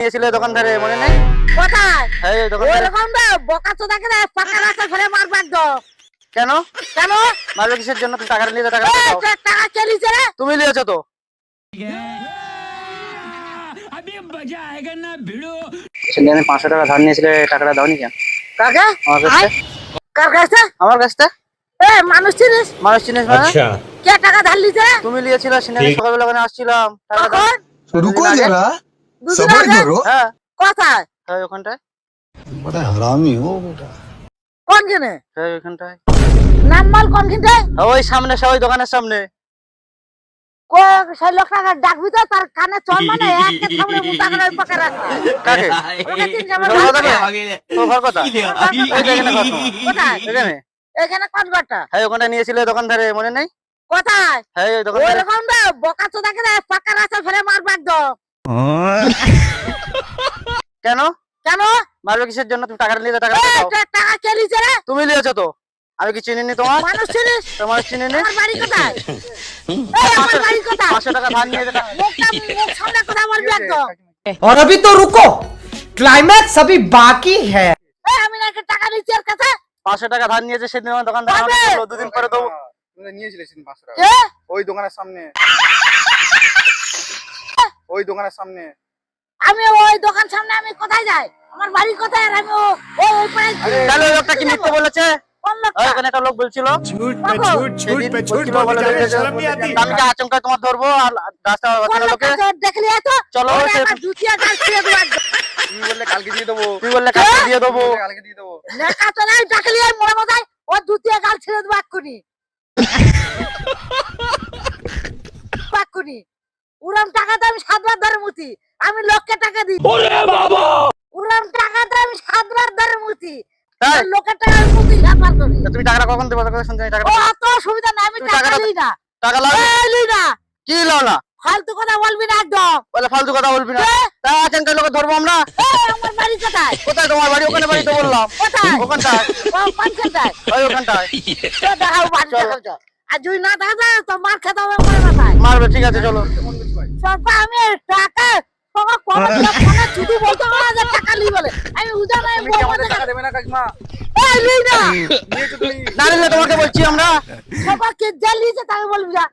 নিয়েছিলে দোকানদারে মনে নেই? কোথায়? এই ওই দোকানদারে। রকম না, বোকাচোদাকে না পাকা রাস্তা ধরে মারবো একদম। কেন কেন? মারবে কিসের জন্য? তুমি টাকা নিয়ে টাকা এই দাও। যে টাকা কে নিছে রে? তুমি নিয়েছো তো। সেদিন আমি 500 টাকা ধার নিয়েছিলে, টাকাটা দাওনি কেন? কাকে? আমার কাছে। কার কাছে? আমার কাছে। এ মানুষ চিনিস? মানুষ চিনিস মানে? अच्छा কে টাকা ধার নিছে রে? তুমি নিয়েছিলে, সেদিন ঠিক। সকালবেলা ওখানে আসছিলাম, টাকা দাও। কখন? रुको দুদিন আগে। जरा দুদিন सबर আগে? करो হ্যাঁ, কোথায়? এই ওখানটায়। बड़ा हरामी हो बेटा কোন কিনে? এই ওখানটায়। নামমাল কোন কিনতে? ওই সামনে, ওই দোকানের সামনে। কো সেই লোকটাকে ডাকবি তো, তার কানে চল মানে একে থামড়ে মুতা করে ওই পাকা রাস্তা। কাকে? ওকে চিনছে আমার তোর কথা ভাই? কে? তোর ঘর কোথায়? এই যে এখানে ঘর তোমার। কোথায়? এখানে। এখানে কোন ঘরটা? এই ওখানটা নিয়েছিলে দোকানদারে মনে নেই? কোথায়? এই ওই দোকানদারে। রকম না, বোকাচোদাকে না পাকা রাস্তা ধরে মারবো একদম। কেন কেন? মারবে কিসের জন্য? তুমি টাকা নিয়ে টাকা এই দাও। যে টাকা কে নিছে রে? তুমি নিয়েছো তো। আমি কি চিনিনি তোমার? মানুষ চিনিস? তোমার চিনিনি? আমার বাড়ি কোথায়? এই আমার বাড়ি কোথায়? 500 টাকা ধার নিয়ে টাকা। মুখ সামনে কথা বলবি একদম। और अभी तो रुको, क्लाइमैक्स अभी बाकी है। এই আমি নাকি টাকা নিচ্ছি এর কাছে? 500 টাকা ধার নিয়েছে সেদিন আমার দোকানদার আমাকে কবে? বললো 2 দিন পরে দেবো। তুমি নিয়েছিলে সেদিন 500 টাকা কে? ওই দোকানের সামনে ওই দোকানের সামনে আমি ওই দোকান সামনে আমি কোথায় যাই? আমার বাড়ি কোথায়? আর আমি ওই পাড়ায় তাহলে ওই লোকটা কি মিথ্যে বলেছে? কোন ওই লোকটা? ওখানে একটা লোক বলছিল झूठ पे झूठ, সেদিন বলছিল বলে দিয়েছে, আমি কি আচমকা তোমার ধরবো আর রাস্তা কোন বাঁচানো লোকে? লোকটা? দেখলি তো? চলো, ওরে সে- আমার জুতিয়া গাল ছিঁড়ে দেবো একদম। তুমি বললে কালকে দিয়ে দেবো তুই বললে কাছে দিয়ে দেবো। কালকে দিয়ে দেবো নেকা তো নাই, ডাকলি এই মনে মজাই ও জুতিয়া গাল ছিঁড়ে দেবো এক্ষুনি। এক্ষুনি। উড়ান টাকাতে আমি 7 বার ধরে মুতি। আমি লোককে টাকা দিই। উড়ান টাকাতে আমি 7 বার ধরে মুতি। তাই? আর লোকের টাকা আমি মুতি 7 বার করে। তা তুমি টাকাটা কখন দেবো? তোকে শুনতে আমি ও টাকাটা অত অসুবিধা নাই, আমি তুমি টাকা টাকাটা- নিই না। টাকা লাও। এই নিই না। কি লাও না? ফালতু কথা বলবি না একদম। বলে ফালতু কথা বলবি না। তা আচমকা লোকে ধরবো আমরা? এই আমার বাড়ি কোথায়? কোথায় তোমার বাড়ি? ওখানে বাড়ি তো বললাম। কোথায়? ওখানটায়। ও পাঁচখানটায়। ওই ওখানটায়। তো দেখাও বাড়ি চলো। দেখাও তো। আর যদি না দেখা যায় তো মার খেতে হবে আমার মাথায়। মারবে, ঠিক আছে চলো। সরকার আমি টাকা তোমার কোন ফোনে ছুটি বলতে পারে না যে টাকা নি বলে। আমি উদা নাই তুমি কি আমাদের টাকা দেবে না কাকিমা এই নিই না। নিয়েছো তুমি না নিলে তোমাকে বলছি আমরা। সবাইকে যে লিয়েছে তাকে বলবি যা।